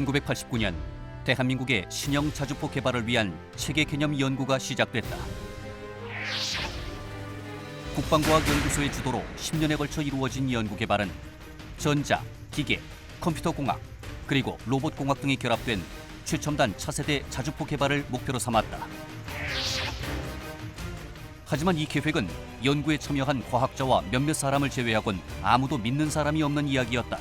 1989년 대한민국의 신형 자주포 개발을 위한 체계 개념 연구가 시작됐다. 국방과학연구소의 주도로 10년에 걸쳐 이루어진 연구 개발은 전자, 기계, 컴퓨터공학, 그리고 로봇공학 등이 결합된 최첨단 차세대 자주포 개발을 목표로 삼았다. 하지만 이 계획은 연구에 참여한 과학자와 몇몇 사람을 제외하곤 아무도 믿는 사람이 없는 이야기였다.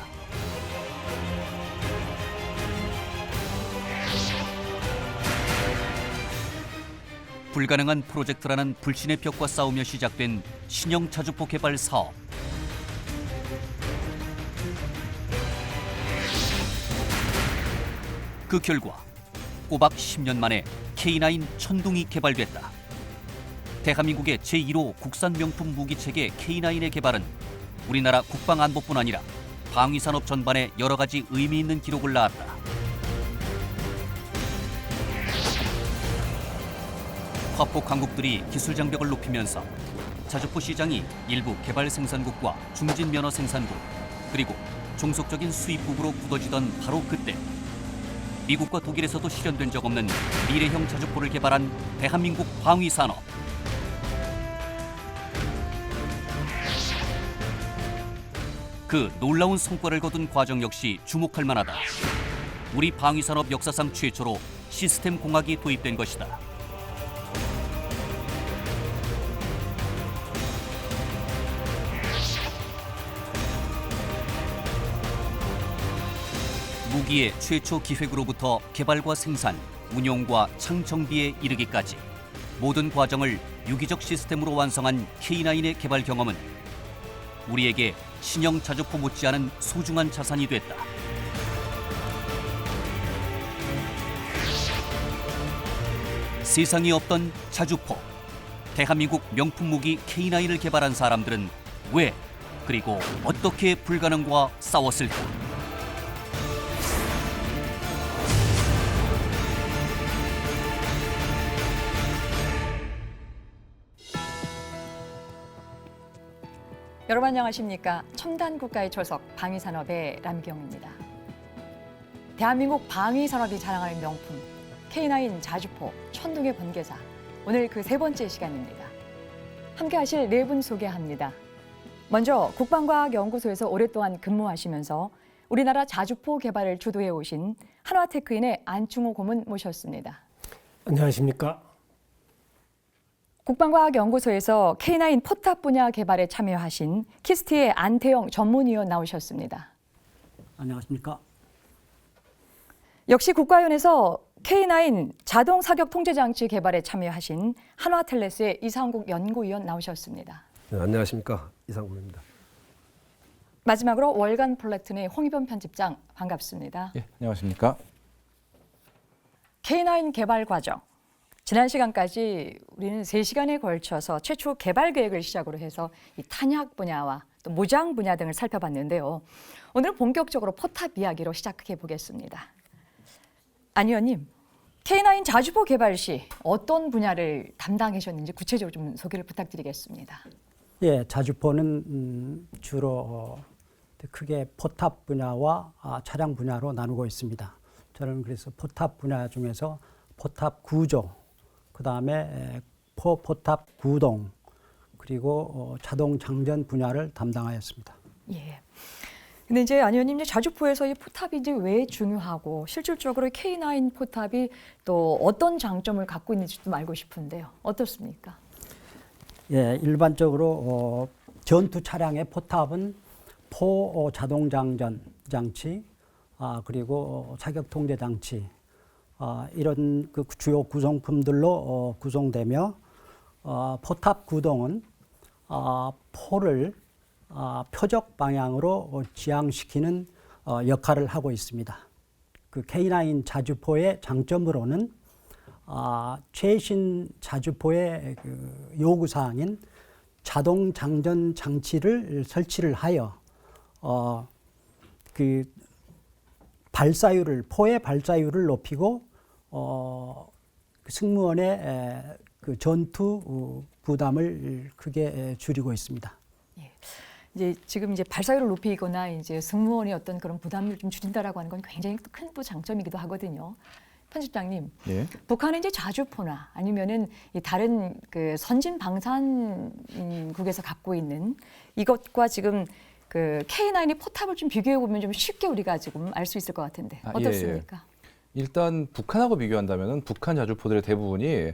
불가능한 프로젝트라는 불신의 벽과 싸우며 시작된 신형 자주포 개발 사업. 그 결과 꼬박 10년 만에 K9 천둥이 개발됐다. 대한민국의 제1호 국산 명품 무기체계 K9의 개발은 우리나라 국방안보뿐 아니라 방위산업 전반에 여러 가지 의미 있는 기록을 낳았다. 화폭 강국들이 기술 장벽을 높이면서 자주포 시장이 일부 개발 생산국과 중진 면허 생산국 그리고 종속적인 수입국으로 굳어지던 바로 그때 미국과 독일에서도 실현된 적 없는 미래형 자주포를 개발한 대한민국 방위산업. 그 놀라운 성과를 거둔 과정 역시 주목할 만하다. 우리 방위산업 역사상 최초로 시스템 공학이 도입된 것이다. 무기의 최초 기획으로부터 개발과 생산, 운용과 창정비에 이르기까지 모든 과정을 유기적 시스템으로 완성한 K9의 개발 경험은 우리에게 신형 자주포 못지않은 소중한 자산이 됐다. 세상에 없던 자주포, 대한민국 명품 무기 K9을 개발한 사람들은 왜 그리고 어떻게 불가능과 싸웠을까? 여러분 안녕하십니까? 첨단 국가의 초석 방위산업의 남경입니다. 대한민국 방위산업이 자랑하는 명품 K9 자주포 천둥의 번개사, 오늘 그 세 번째 시간입니다. 함께 하실 네 분 소개합니다. 먼저 국방과학연구소에서 오랫동안 근무하시면서 우리나라 자주포 개발을 주도해 오신 한화테크인의 안충호 고문 모셨습니다. 안녕하십니까? 국방과학연구소에서 K9 포탑 분야 개발에 참여하신 키스트의 안태영 전문위원 나오셨습니다. 안녕하십니까? 역시 국가연에서 K9 자동 사격 통제 장치 개발에 참여하신 한화텔레스의 이상국 연구위원 나오셨습니다. 네, 안녕하십니까? 이상국입니다. 마지막으로 월간 플래툰의 홍희범 편집장 반갑습니다. 예, 안녕하십니까? K9 개발 과정. 지난 시간까지 우리는 3시간에 걸쳐서 최초 개발 계획을 시작으로 해서 이 탄약 분야와 또 무장 분야 등을 살펴봤는데요. 오늘 본격적으로 포탑 이야기로 시작해 보겠습니다. 안 의원님, K9 자주포 개발 시 어떤 분야를 담당하셨는지 구체적으로 좀 소개를 부탁드리겠습니다. 예, 자주포는 주로 크게 포탑 분야와 차량 분야로 나누고 있습니다. 저는 그래서 포탑 분야 중에서 포탑 구조, 그 다음에 포탑 구동, 그리고 자동 장전 분야를 담당하였습니다. 예. 근데 이제 안 의원님, 자주포에서 이 포탑이 이제 왜 중요하고 실질적으로 K9 포탑이 또 어떤 장점을 갖고 있는지 좀 알고 싶은데요. 어떻습니까? 예, 일반적으로 전투 차량의 포탑은 포 자동 장전 장치, 그리고 사격 통제 장치, 이런 그 주요 구성품들로 구성되며 포탑 구동은 포를 표적 방향으로 지향시키는 역할을 하고 있습니다. 그 K9 자주포의 장점으로는 최신 자주포의 그 요구 사항인 자동 장전 장치를 설치를 하여 그 발사율을 포의 발사율을 높이고 승무원의 그 전투 부담을 크게 줄이고 있습니다. 예. 이제 지금 이제 발사율을 높이거나 이제 승무원의 어떤 그런 부담을 좀 줄인다라고 하는 건 굉장히 큰 또 장점이기도 하거든요. 편집장님, 예. 북한의 이제 자주포나 아니면은 이 다른 그 선진 방산국에서 갖고 있는 이것과 지금 그 K9의 포탑을 좀 비교해 보면 좀 쉽게 우리가 지금 알 수 있을 것 같은데 어떻습니까? 일단 북한하고 비교한다면 북한 자주포들의 대부분이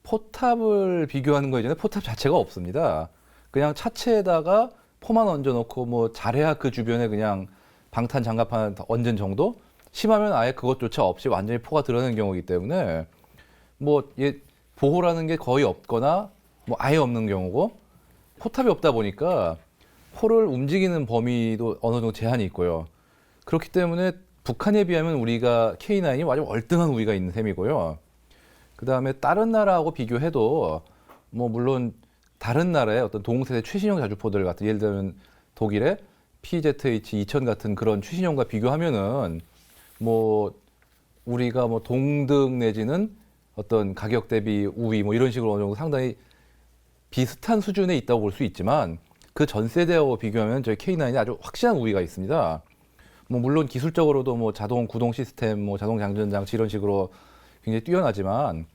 포탑을 비교하는 거 이전에 포탑 자체가 없습니다. 그냥 차체에다가 포만 얹어놓고 뭐 잘해야 그 주변에 그냥 방탄 장갑 하나 얹은 정도? 심하면 아예 그것조차 없이 완전히 포가 드러나는 경우이기 때문에 뭐 보호라는 게 거의 없거나 뭐 아예 없는 경우고 포탑이 없다 보니까 포를 움직이는 범위도 어느 정도 제한이 있고요. 그렇기 때문에 북한에 비하면 우리가 K9이 아주 월등한 우위가 있는 셈이고요. 그다음에 다른 나라하고 비교해도 뭐 물론 다른 나라의 어떤 동세대 최신형 자주포들 같은 예를 들면 독일의 PZH-2000 같은 그런 최신형과 비교하면은 뭐 우리가 뭐 동등 내지는 어떤 가격 대비 우위 뭐 이런 식으로 어느 정도 상당히 비슷한 수준에 있다고 볼 수 있지만 그 전 세대하고 비교하면 저희 K9이 아주 확실한 우위가 있습니다. 뭐 물론 기술적으로도 뭐 자동 구동 시스템, 뭐 자동 장전 장치 이런 식으로 굉장히 뛰어나지만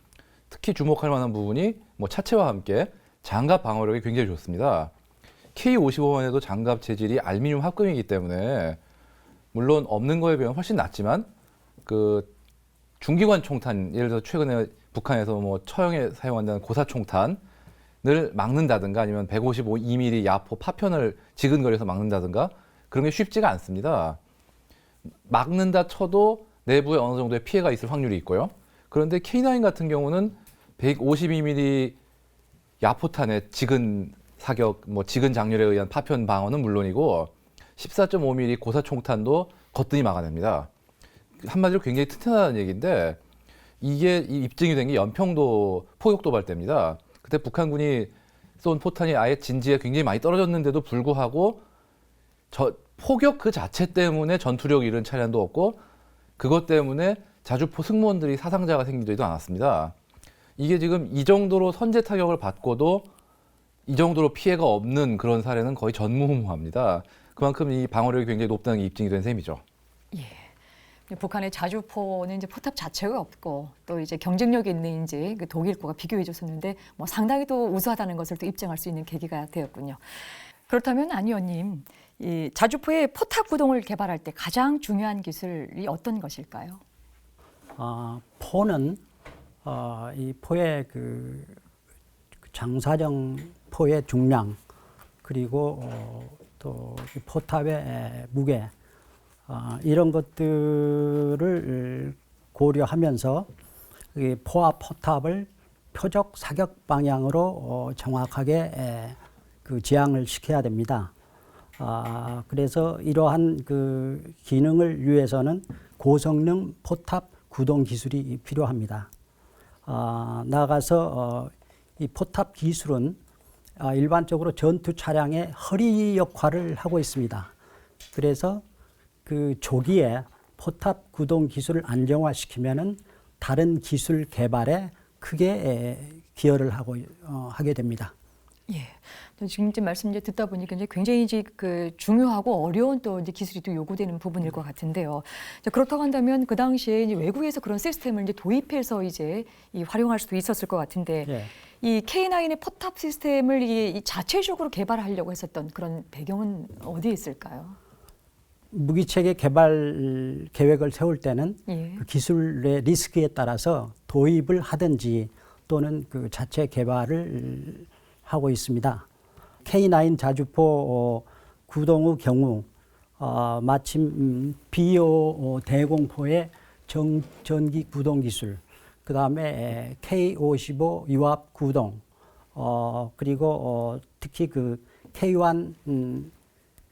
특히 주목할 만한 부분이 뭐 차체와 함께 장갑 방어력이 굉장히 좋습니다. K55만 해도 장갑 재질이 알루미늄 합금이기 때문에 물론 없는 거에 비하면 훨씬 낫지만 그 중기관 총탄 예를 들어 최근에 북한에서 뭐 처형에 사용한다는 고사 총탄을 막는다든가 아니면 152mm 야포 파편을 지근거려서 막는다든가 그런 게 쉽지가 않습니다. 막는다 쳐도 내부에 어느 정도의 피해가 있을 확률이 있고요. 그런데 K9 같은 경우는 152mm 야포탄의 지근 사격, 뭐 지근 장렬에 의한 파편 방어는 물론이고 14.5mm 고사 총탄도 거뜬히 막아냅니다. 한마디로 굉장히 튼튼하다는 얘기인데 이게 입증이 된 게 연평도 포격 도발 때입니다. 그때 북한군이 쏜 포탄이 아예 진지에 굉장히 많이 떨어졌는데도 불구하고 포격 그 자체 때문에 전투력 잃은 차량도 없고 그것 때문에 자주포 승무원들이 사상자가 생기지도 않았습니다. 이게 지금 이 정도로 선제 타격을 받고도 이 정도로 피해가 없는 그런 사례는 거의 전무후무합니다. 그만큼 이 방어력이 굉장히 높다는 게 입증이 된 셈이죠. 예. 북한의 자주포는 이제 포탑 자체가 없고 또 이제 경쟁력이 있는 이제 그 독일과가 비교해 줬었는데 뭐 상당히 또 우수하다는 것을 또 입증할 수 있는 계기가 되었군요. 그렇다면 안 의원님, 이 자주포의 포탑 구동을 개발할 때 가장 중요한 기술이 어떤 것일까요? 포는 이 포의 그 장사정 포의 중량 그리고 또 이 포탑의 무게 이런 것들을 고려하면서 이 포와 포탑을 표적 사격 방향으로 정확하게 그 지향을 시켜야 됩니다. 그래서 이러한 그 기능을 위해서는 고성능 포탑 구동 기술이 필요합니다. 나아가서 이 포탑 기술은 일반적으로 전투 차량의 허리 역할을 하고 있습니다. 그래서 그 조기에 포탑 구동 기술을 안정화시키면은 다른 기술 개발에 크게 기여를 하게 됩니다. 예. 또 지금 말씀 이제 듣다 보니까 이제 굉장히 이제 그 중요하고 어려운 또 이제 기술이 또 요구되는 부분일 것 같은데요. 그렇다고 한다면 그 당시에 이제 외국에서 그런 시스템을 이제 도입해서 이제 활용할 수도 있었을 것 같은데 예. 이 K9의 포탑 시스템을 이 자체적으로 개발하려고 했었던 그런 배경은 어디에 있을까요? 무기체계 개발 계획을 세울 때는 예. 그 기술의 리스크에 따라서 도입을 하든지 또는 그 자체 개발을 하고 있습니다. K9 자주포 구동의 경우 마침 B5 대공포의 전기 구동 기술, 그 다음에 K55 유압 구동, 그리고 특히 그 K1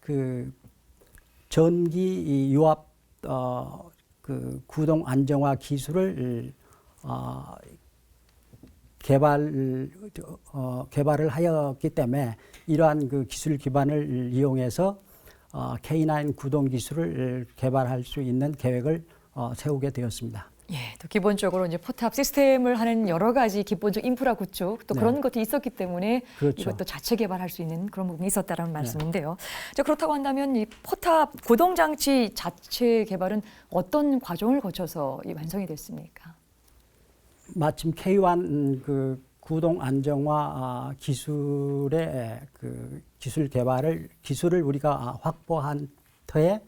그 전기 유압 그 구동 안정화 기술을 개발을 하였기 때문에 이러한 그 기술 기반을 이용해서 K9 구동 기술을 개발할 수 있는 계획을 세우게 되었습니다. 예, 또 기본적으로 이제 포탑 시스템을 하는 여러 가지 기본적 인프라 구축 또 네. 그런 것도 있었기 때문에 그렇죠. 이것도 자체 개발할 수 있는 그런 부분이 있었다라는 말씀인데요. 자, 그렇다고 한다면 이 포탑 구동 장치 자체 개발은 어떤 과정을 거쳐서 이 완성이 됐습니까? 마침 K1 그 구동 안정화 기술의 그 기술을 우리가 확보한 터에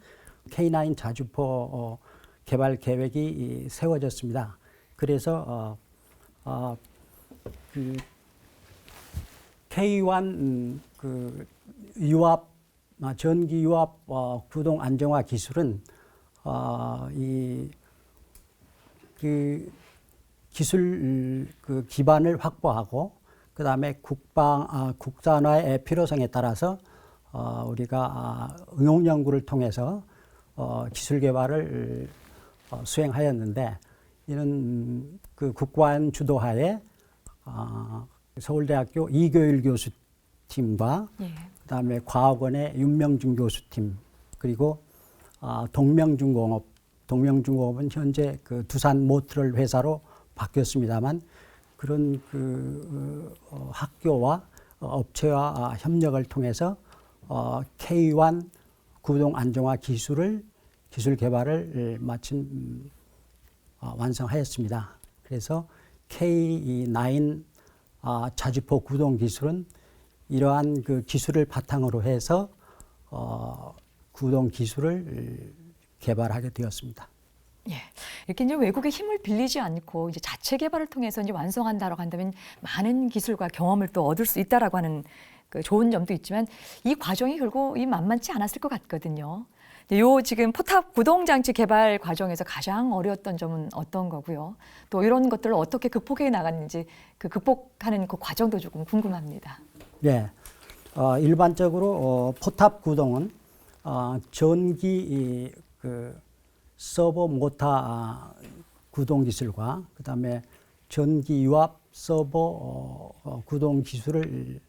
K9 자주포 개발 계획이 세워졌습니다. 그래서 그 K1 그 유압 전기 유압 구동 안정화 기술은 이 그 기술 그 기반을 확보하고 그다음에 국산화의 필요성에 따라서 우리가 응용 연구를 통해서 기술 개발을 수행하였는데 이는 그 국관 주도하에 서울대학교 이교일 교수팀과 예. 그다음에 과학원의 윤명준 교수팀 그리고 동명중공업은 현재 그 두산 모트럴 회사로 바뀌었습니다만 그런 그 학교와 업체와 협력을 통해서 K1 구동 안정화 기술 개발을 마침 완성하였습니다. 그래서 K9 자주포 구동 기술은 이러한 그 기술을 바탕으로 해서 구동 기술을 개발하게 되었습니다. 예, 이렇게 이제 외국의 힘을 빌리지 않고 이제 자체 개발을 통해서 이제 완성한다라고 한다면 많은 기술과 경험을 또 얻을 수 있다라고 하는 그 좋은 점도 있지만 이 과정이 결국 이 만만치 않았을 것 같거든요. 요 지금 포탑 구동 장치 개발 과정에서 가장 어려웠던 점은 어떤 거고요? 또 이런 것들을 어떻게 극복해 나갔는지 그 극복하는 그 과정도 조금 궁금합니다. 네, 일반적으로 포탑 구동은 전기 그 서버 모터 구동 기술과 그다음에 전기 유압 서버 구동 기술을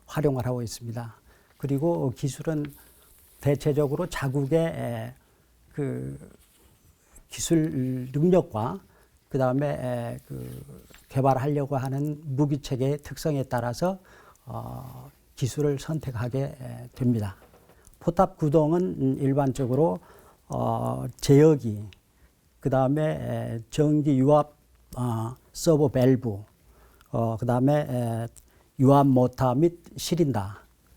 활용을 하고 있습니다. 그리고 기술은 대체적으로 자국의 그 기술 능력과 그다음에 그 개발하려고 하는 무기 체계의 특성에 따라서 기술을 선택하게 됩니다. 포탑 구동은 일반적으로 제어기, 그다음에 전기 유압 서버 밸브, 그다음에 유압 모터 및 시린더,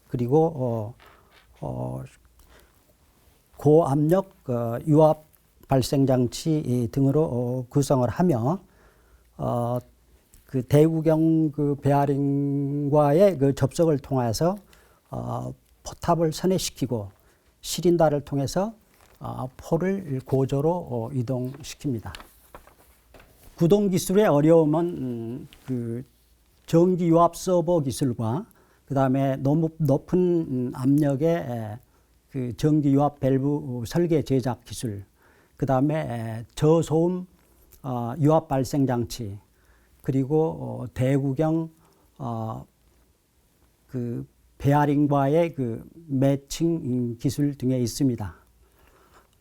그리고 고압력 유압 발생 장치 등으로 구성을 하며 그 대구경 그 베어링과의 그 접속을 통해서 포탑을 선회시키고 시린더를 통해서 포를 고저로 이동시킵니다. 구동 기술의 어려움은 그 전기 유압 서버 기술과 그다음에 너무 높은 압력의 그 전기 유압 밸브 설계 제작 기술, 그다음에 저소음 유압 발생 장치, 그리고 대구경 그 베어링과의 그 매칭 기술 등에 있습니다.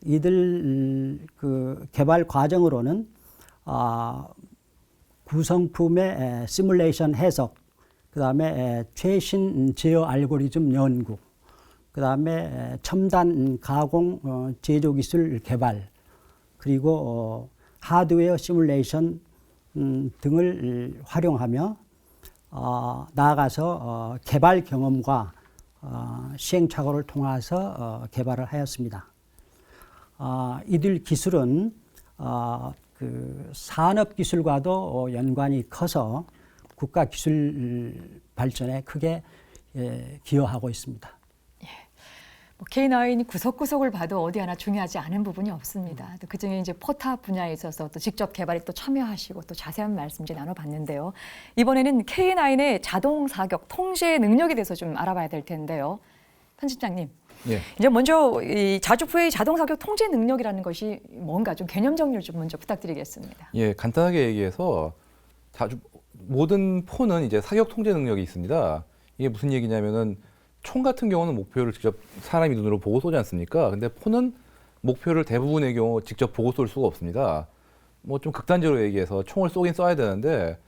이들 그 개발 과정으로는 구성품의 시뮬레이션 해석, 그다음에 최신 제어 알고리즘 연구, 그다음에 첨단 가공 제조 기술 개발, 그리고 하드웨어 시뮬레이션 등을 활용하며 나아가서 개발 경험과 시행착오를 통해서 개발을 하였습니다. 이들 기술은 그 산업 기술과도 연관이 커서 국가 기술 발전에 크게 기여하고 있습니다. K9 구석구석을 봐도 어디 하나 중요하지 않은 부분이 없습니다. 또 그중에 이제 포탑 분야에 있어서 또 직접 개발에 또 참여하시고 또 자세한 말씀 이제 나눠봤는데요. 이번에는 K9의 자동 사격 통제 능력에 대해서 좀 알아봐야 될 텐데요. 편집장님, 예. 이제 먼저 이 자주포의 자동 사격 통제 능력이라는 것이 뭔가 좀 개념 정리를 좀 먼저 부탁드리겠습니다. 예, 간단하게 얘기해서 모든 포는 이제 사격 통제 능력이 있습니다. 이게 무슨 얘기냐면은 총 같은 경우는 목표를 직접 사람이 눈으로 보고 쏘지 않습니까? 근데 포는 목표를 대부분의 경우 직접 보고 쏠 수가 없습니다. 뭐 좀 극단적으로 얘기해서 총을 쏘긴 쏴야 되는데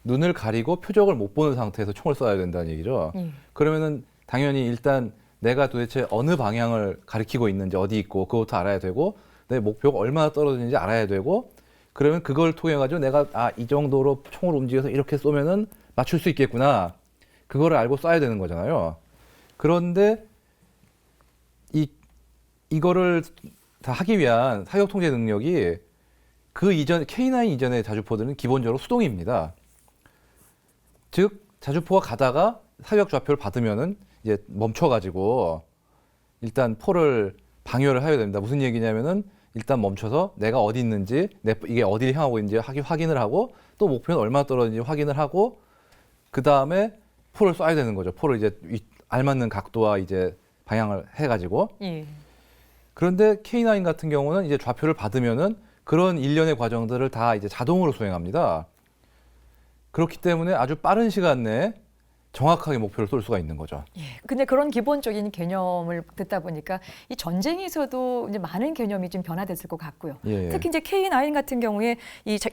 눈을 가리고 표적을 못 보는 상태에서 총을 쏴야 된다는 얘기죠. 그러면은 당연히 일단 내가 도대체 어느 방향을 가리키고 있는지 어디 있고 그것도 알아야 되고 내 목표가 얼마나 떨어지는지 알아야 되고 그러면 그걸 통해 가지고 내가 이 정도로 총을 움직여서 이렇게 쏘면은 맞출 수 있겠구나. 그거를 알고 쏴야 되는 거잖아요. 그런데 이거를 다 하기 위한 사격 통제 능력이 그 이전 K9 이전의 자주포들은 기본적으로 수동입니다. 즉 자주포가 가다가 사격 좌표를 받으면은 이제 멈춰가지고 일단 포를 방열을 해야 됩니다. 무슨 얘기냐면은 일단 멈춰서 내가 어디 있는지 이게 어디를 향하고 있는지 확인을 하고 또 목표는 얼마나 떨어지는지 확인을 하고 그 다음에 포를 쏴야 되는 거죠. 포를 이제 알맞는 각도와 이제 방향을 해가지고. 예. 그런데 K9 같은 경우는 이제 좌표를 받으면은 그런 일련의 과정들을 다 이제 자동으로 수행합니다. 그렇기 때문에 아주 빠른 시간 내에 정확하게 목표를 쏠 수가 있는 거죠. 예. 근데 그런 기본적인 개념을 듣다 보니까 이 전쟁에서도 이제 많은 개념이 좀 변화됐을 것 같고요. 예. 특히 이제 K9 같은 경우에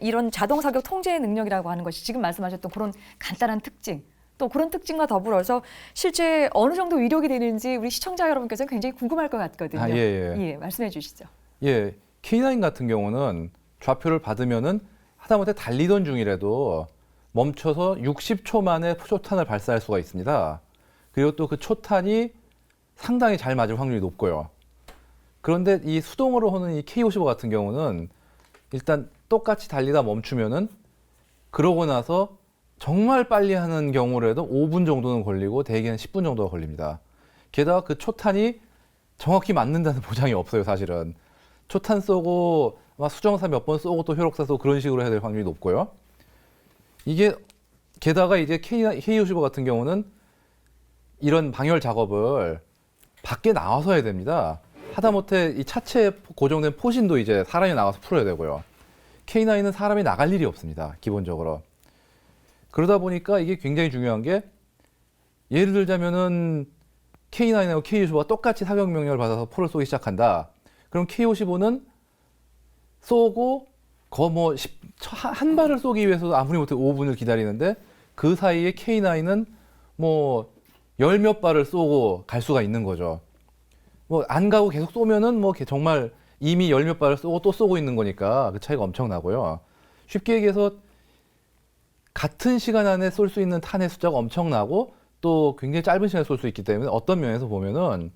이런 자동 사격 통제 능력이라고 하는 것이 지금 말씀하셨던 그런 간단한 특징, 또 그런 특징과 더불어서 실제 어느 정도 위력이 되는지 우리 시청자 여러분께서는 굉장히 궁금할 것 같거든요. 예, 말씀해 주시죠. 예, K9 같은 경우는 좌표를 받으면은 하다못해 달리던 중이라도 멈춰서 60초 만에 초탄을 발사할 수가 있습니다. 그리고 또 그 초탄이 상당히 잘 맞을 확률이 높고요. 그런데 이 수동으로 오는 이 K55 같은 경우는 일단 똑같이 달리다 멈추면은 그러고 나서 정말 빨리 하는 경우라도 5분 정도는 걸리고 대개는 10분 정도가 걸립니다. 게다가 그 초탄이 정확히 맞는다는 보장이 없어요, 사실은. 초탄 쏘고 막 수정사 몇 번 쏘고 또 효력사 쏘고 그런 식으로 해야 될 확률이 높고요. 이게 게다가 이제 K55 같은 경우는 이런 방열 작업을 밖에 나와서 해야 됩니다. 하다못해 이 차체에 고정된 포신도 이제 사람이 나가서 풀어야 되고요. K9은 사람이 나갈 일이 없습니다, 기본적으로. 그러다 보니까 이게 굉장히 중요한 게 예를 들자면은 K9하고 K55가 똑같이 사격 명령을 받아서 포를 쏘기 시작한다. 그럼 K55는 쏘고 한 발을 쏘기 위해서도 아무리 못해 5분을 기다리는데 그 사이에 K9은 뭐 열 몇 발을 쏘고 갈 수가 있는 거죠. 뭐 안 가고 계속 쏘면은 뭐 정말 이미 열 몇 발을 쏘고 또 쏘고 있는 거니까 그 차이가 엄청나고요. 쉽게 얘기해서 같은 시간 안에 쏠 수 있는 탄의 숫자가 엄청나고 또 굉장히 짧은 시간에 쏠 수 있기 때문에 어떤 면에서 보면은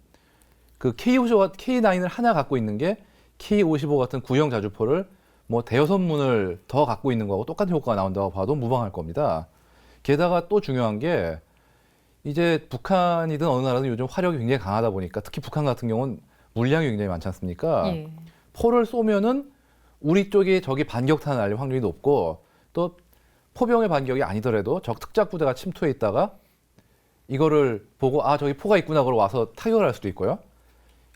그 K9을 하나 갖고 있는 게 K55 같은 구형 자주포를 뭐 대여섯 문을 더 갖고 있는 거하고 똑같은 효과가 나온다고 봐도 무방할 겁니다. 게다가 또 중요한 게 이제 북한이든 어느 나라든 요즘 화력이 굉장히 강하다 보니까 특히 북한 같은 경우는 물량이 굉장히 많지 않습니까? 예. 포를 쏘면은 우리 쪽에 적이 반격탄을 날릴 확률이 높고 또 포병의 반격이 아니더라도 적 특작 부대가 침투해 있다가 이거를 보고 저기 포가 있구나 그러고 와서 타격을 할 수도 있고요.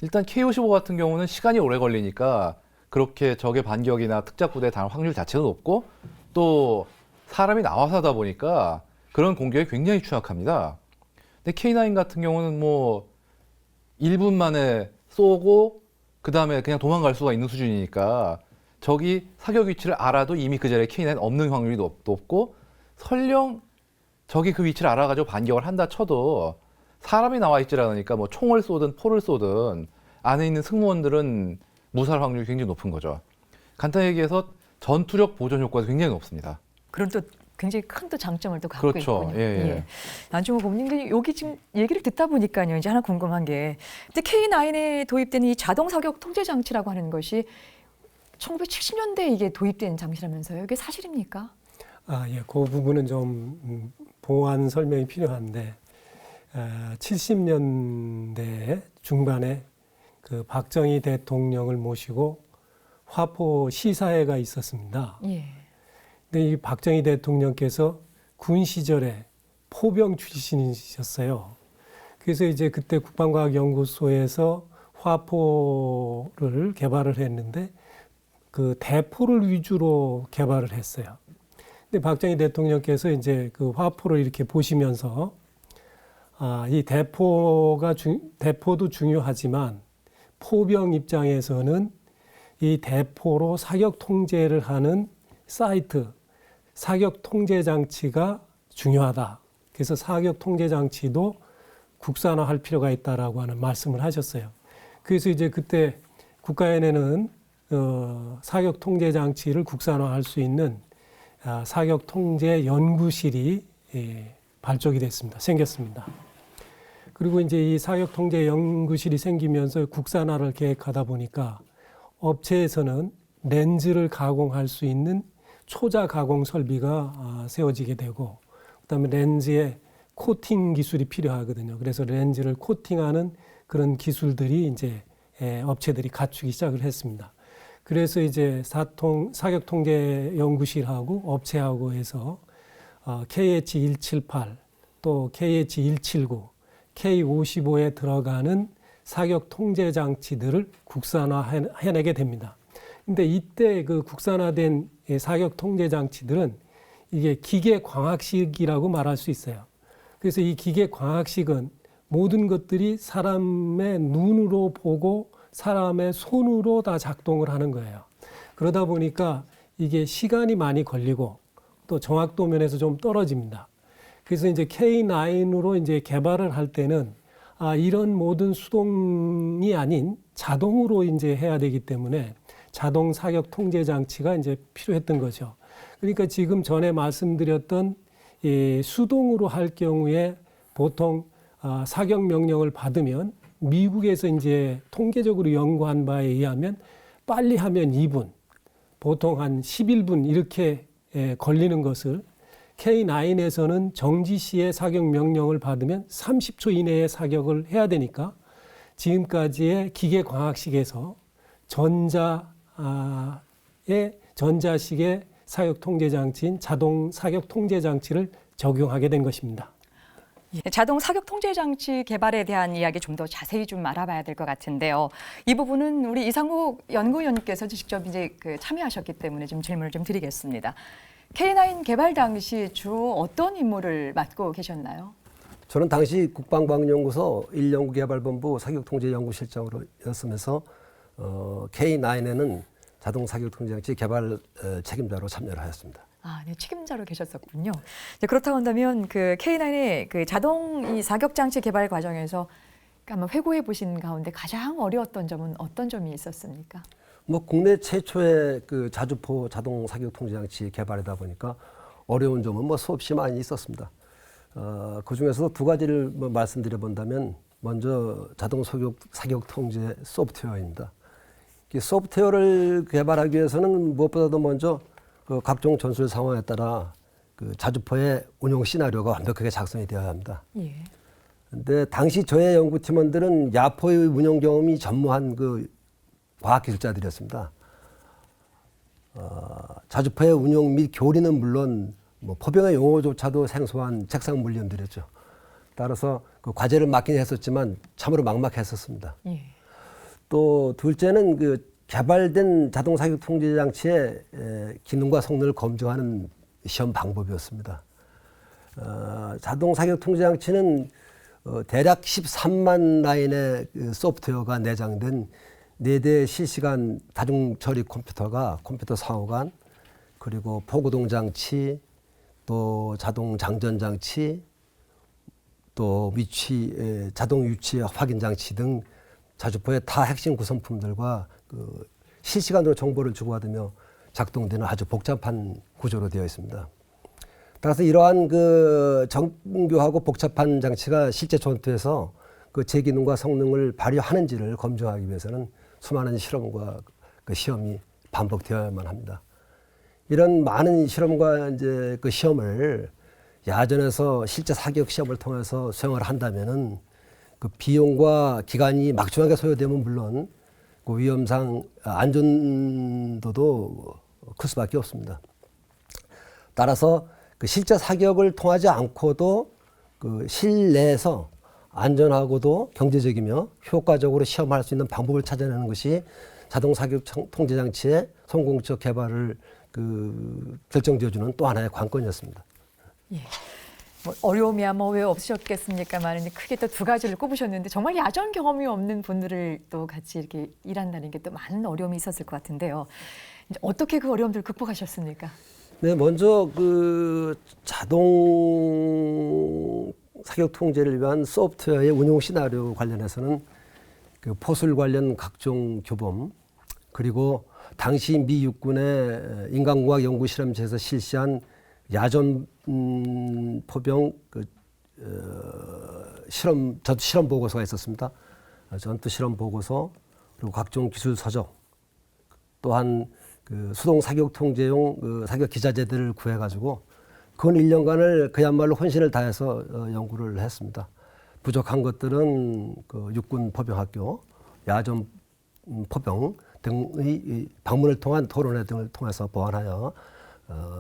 일단 K55 같은 경우는 시간이 오래 걸리니까 그렇게 적의 반격이나 특작 부대에 당할 확률 자체가 높고 또 사람이 나와서 하다 보니까 그런 공격에 굉장히 취약합니다. 근데 K9 같은 경우는 뭐 1분 만에 쏘고 그 다음에 그냥 도망갈 수가 있는 수준이니까 적이 사격 위치를 알아도 이미 그 자리에 K9 없는 확률이 높고 설령 적이 그 위치를 알아가지고 반격을 한다 쳐도 사람이 나와 있질 않으니까 뭐 총을 쏘든 포를 쏘든 안에 있는 승무원들은 무사할 확률이 굉장히 높은 거죠. 간단히 얘기해서 전투력 보존 효과도 굉장히 높습니다. 그런 또 굉장히 큰 또 장점을 또 갖고 그렇죠. 있군요. 예. 안중호 고문님, 여기 지금 얘기를 듣다 보니까요, 이제 하나 궁금한 게, 근데 K9에 도입된 이 자동 사격 통제 장치라고 하는 것이 1970년대에 이게 도입된 장치라면서요? 이게 사실입니까? 예, 그 부분은 좀 보완 설명이 필요한데 70년대 중반에 그 박정희 대통령을 모시고 화포 시사회가 있었습니다. 예. 근데 이 박정희 대통령께서 군 시절에 포병 출신이셨어요. 그래서 이제 그때 국방과학연구소에서 화포를 개발을 했는데 그 대포를 위주로 개발을 했어요. 근데 박정희 대통령께서 이제 그 화포를 이렇게 보시면서 이 대포도 중요하지만 포병 입장에서는 이 대포로 사격 통제를 하는 사이트, 사격 통제 장치가 중요하다. 그래서 사격 통제 장치도 국산화할 필요가 있다라고 하는 말씀을 하셨어요. 그래서 이제 그때 국가연에는 사격 통제 장치를 국산화할 수 있는 사격 통제 연구실이 발족이 됐습니다. 생겼습니다. 그리고 이제 이 사격 통제 연구실이 생기면서 국산화를 계획하다 보니까 업체에서는 렌즈를 가공할 수 있는 초자 가공 설비가 세워지게 되고, 그다음에 렌즈에 코팅 기술이 필요하거든요. 그래서 렌즈를 코팅하는 그런 기술들이 이제 업체들이 갖추기 시작을 했습니다. 그래서 이제 사격 통제 연구실하고 업체하고 해서 KH-178 또 KH-179, K55에 들어가는 사격 통제 장치들을 국산화해내게 됩니다. 근데 이때 그 국산화된 사격 통제 장치들은 이게 기계 광학식이라고 말할 수 있어요. 그래서 이 기계 광학식은 모든 것들이 사람의 눈으로 보고 사람의 손으로 다 작동을 하는 거예요. 그러다 보니까 이게 시간이 많이 걸리고 또 정확도 면에서 좀 떨어집니다. 그래서 이제 K9으로 이제 개발을 할 때는 이런 모든 수동이 아닌 자동으로 이제 해야 되기 때문에 자동 사격 통제 장치가 이제 필요했던 거죠. 그러니까 지금 전에 말씀드렸던 이 수동으로 할 경우에 보통 사격 명령을 받으면 미국에서 이제 통계적으로 연구한 바에 의하면 빨리 하면 2분, 보통 한 11분 이렇게 걸리는 것을 K9에서는 정지 시에 사격 명령을 받으면 30초 이내에 사격을 해야 되니까 지금까지의 기계 광학식에서 전자식의 사격 통제 장치인 자동 사격 통제 장치를 적용하게 된 것입니다. 자동 사격 통제 장치 개발에 대한 이야기 좀 더 자세히 좀 알아봐야 될 것 같은데요. 이 부분은 우리 이상욱 연구위원님께서 직접 이제 참여하셨기 때문에 좀 질문을 좀 드리겠습니다. K9 개발 당시 주로 어떤 임무를 맡고 계셨나요? 저는 당시 국방과학연구소 1연구개발본부 사격통제연구실장으로 였으면서 K9에는 자동 사격통제장치 개발 책임자로 참여를 하였습니다. 네, 책임자로 계셨었군요. 그렇다고 한다면 그 K9의 그 자동 이 사격 장치 개발 과정에서 한번 회고해 보신 가운데 가장 어려웠던 점은 어떤 점이 있었습니까? 국내 최초의 그 자주포 자동 사격 통제 장치 개발이다 보니까 어려운 점은 수없이 많이 있었습니다. 그 중에서도 두 가지를 말씀드려 본다면 먼저 자동 사격 통제 소프트웨어입니다. 이 소프트웨어를 개발하기 위해서는 무엇보다도 먼저 그 각종 전술 상황에 따라 그 자주포의 운용 시나리오가 완벽하게 작성이 되어야 합니다. 근데 당시 저의 연구팀원들은 야포의 운용 경험이 전무한 그 과학기술자들이었습니다. 자주포의 운용 및 교리는 물론 포병의 용어조차도 생소한 책상 물리엄들이었죠. 따라서 그 과제를 맡긴 했었지만 참으로 막막했었습니다. 또 둘째는 그 개발된 자동 사격 통제 장치의 기능과 성능을 검증하는 시험 방법이었습니다. 자동 사격 통제 장치는 대략 13만 라인의 그 소프트웨어가 내장된 4대 실시간 다중 처리 컴퓨터가 컴퓨터 상호간, 그리고 포구동 장치, 또 자동 장전 장치, 또 자동 위치 확인 장치 등 자주포의 타 핵심 구성품들과 그 실시간으로 정보를 주고받으며 작동되는 아주 복잡한 구조로 되어 있습니다. 따라서 이러한 그 정교하고 복잡한 장치가 실제 전투에서 그 제 기능과 성능을 발휘하는지를 검증하기 위해서는 수많은 실험과 그 시험이 반복되어야만 합니다. 이런 많은 실험과 이제 그 시험을 야전에서 실제 사격 시험을 통해서 수행을 한다면은 그 비용과 기간이 막중하게 소요되면 물론 그 위험상 안전도도 클 수밖에 없습니다. 따라서 그 실제 사격을 통하지 않고도 그 실내에서 안전하고도 경제적이며 효과적으로 시험할 수 있는 방법을 찾아내는 것이 자동 사격 통제 장치의 성공적 개발을 그 결정지어주는 또 하나의 관건이었습니다. 뭐 어려움이야 뭐 왜 없으셨겠습니까만 크게 또 두 가지를 꼽으셨는데 정말 야전 경험이 없는 분들을 또 같이 이렇게 일한다는 게 또 많은 어려움이 있었을 것 같은데요. 이제 어떻게 그 어려움들을 극복하셨습니까? 네, 먼저 그 자동 사격 통제를 위한 소프트웨어의 운용 시나리오 관련해서는 그 포술 관련 각종 교범, 그리고 당시 미 육군의 인간공학 연구 실험체에서 실시한 야전 포병 전투 실험 보고서가 있었습니다. 전투 실험 보고서, 그리고 각종 기술 서적, 또한 그 수동 사격 통제용 그 사격 기자재들을 구해가지고 근 1년간을 그야말로 혼신을 다해서 연구를 했습니다. 부족한 것들은 그 육군 포병학교, 야전 포병 등의 방문을 통한 토론회 등을 통해서 보완하여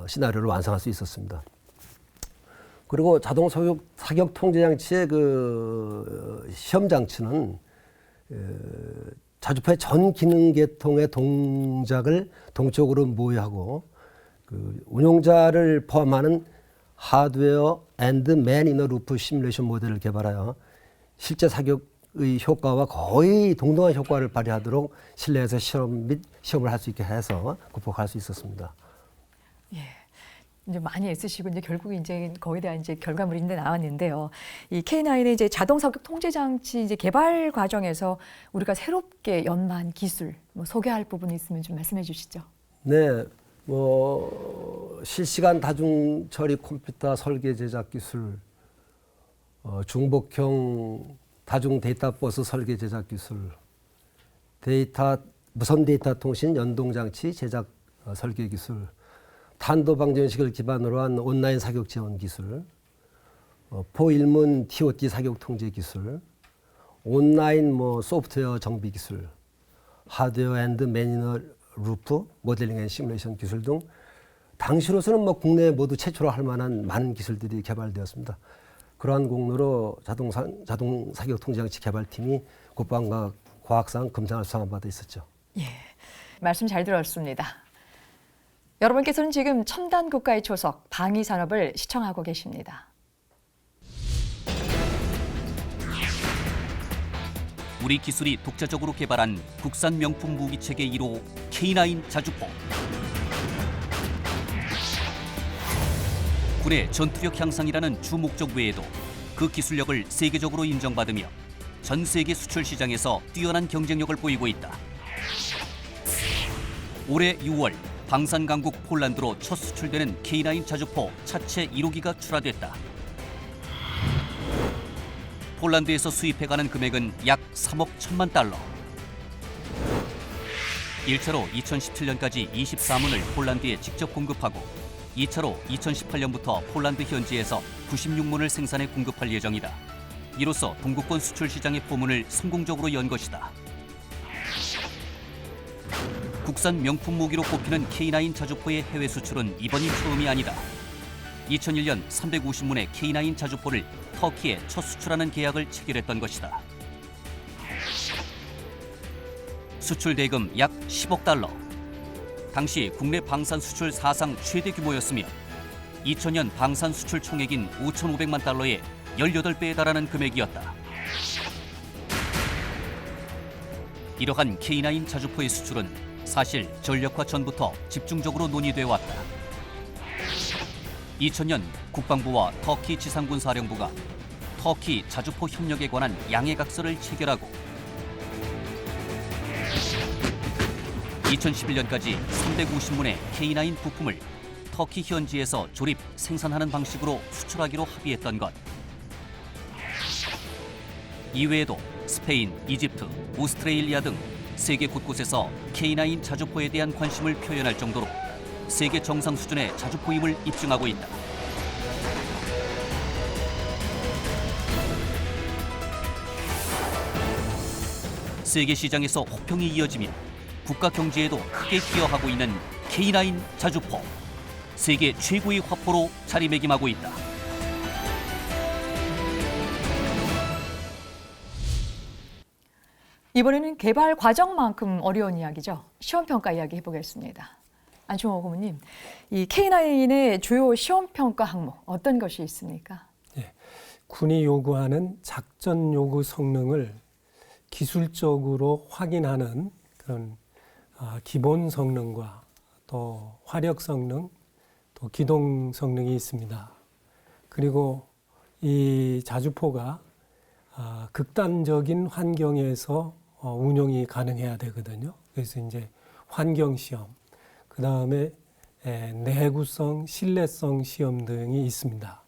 시나리오를 완성할 수 있었습니다. 그리고 자동 사격 통제 장치의 그 시험 장치는 자주포의 전 기능 계통의 동작을 동적으로 모의하고 그 운용자를 포함하는 하드웨어 앤드 맨 이너 루프 시뮬레이션 모델을 개발하여 실제 사격의 효과와 거의 동등한 효과를 발휘하도록 실내에서 시험을 할 수 있게 해서 극복할 수 있었습니다. 예. 이제 많이 애쓰시고 이제 결국 이제 거기에 대한 이제 결과물이 이제 나왔는데요. 이 K9의 이제 자동 사격 통제 장치 이제 개발 과정에서 우리가 새롭게 연마한 기술 뭐 소개할 부분이 있으면 좀 말씀해 주시죠. 네, 실시간 다중 처리 컴퓨터 설계 제작 기술, 중복형 다중 데이터 버스 설계 제작 기술, 무선 데이터 통신 연동 장치 제작 설계 기술, 탄도 방정식을 기반으로 한 온라인 사격 지원 기술, 포일문 TOT 사격 통제 기술, 온라인 소프트웨어 정비 기술, 하드웨어 앤드 매니너 루프 모델링 앤 시뮬레이션 기술 등 당시로서는 국내에 모두 최초로 할 만한 많은 기술들이 개발되었습니다. 그러한 공로로 자동 사격 통제 장치 개발팀이 국방과 과학상 금상을 수상한 바도 있었죠. 예, 말씀 잘 들었습니다. 여러분께서는 지금 첨단 국가의 초석 방위 산업을 시청하고 계십니다. 우리 기술이 독자적으로 개발한 국산 명품 무기체계 1호 K9 자주포. 군의 전투력 향상이라는 주 목적 외에도 그 기술력을 세계적으로 인정받으며 전 세계 수출 시장에서 뛰어난 경쟁력을 보이고 있다. 올해 6월 방산 강국 폴란드로 첫 수출되는 K9 자주포 차체 1호기가 출하됐다. 폴란드에서 수입해가는 금액은 약 3억 1천만 달러. 1차로 2017년까지 24문을 폴란드에 직접 공급하고 2차로 2018년부터 폴란드 현지에서 96문을 생산해 공급할 예정이다. 이로써 동구권 수출 시장의 포문을 성공적으로 연 것이다. 국산 명품 무기로 꼽히는 K9 자주포의 해외 수출은 이번이 처음이 아니다. 2001년 350문의 K9 자주포를 터키에 첫 수출하는 계약을 체결했던 것이다. 수출 대금 약 10억 달러. 당시 국내 방산 수출 사상 최대 규모였으며 2000년 방산 수출 총액인 5,500만 달러의 18배에 달하는 금액이었다. 이러한 K9 자주포의 수출은 사실 전력화 전부터 집중적으로 논의돼 왔다. 2000년 국방부와 터키 지상군 사령부가 터키 자주포 협력에 관한 양해각서를 체결하고 2011년까지 350문의 K9 부품을 터키 현지에서 조립, 생산하는 방식으로 수출하기로 합의했던 것. 이외에도 스페인, 이집트, 오스트레일리아 등 세계 곳곳에서 K9 자주포에 대한 관심을 표현할 정도로 세계 정상 수준의 자주포임을 입증하고 있다. 세계 시장에서 호평이 이어지며 국가 경제에도 크게 기여하고 있는 K9 자주포. 세계 최고의 화포로 자리매김하고 있다. 이번에는 개발 과정만큼 어려운 이야기죠. 시험평가 이야기 해보겠습니다. 안충호 고문님, 이 K9의 주요 시험평가 항목 어떤 것이 있습니까? 군이 요구하는 작전 요구 성능을 기술적으로 확인하는 그런 기본 성능과 또 화력 성능, 또 기동 성능이 있습니다. 그리고 이 자주포가 극단적인 환경에서 운용이 가능해야 되거든요. 그래서 이제 환경 시험, 그 다음에 내구성, 신뢰성 시험 등이 있습니다.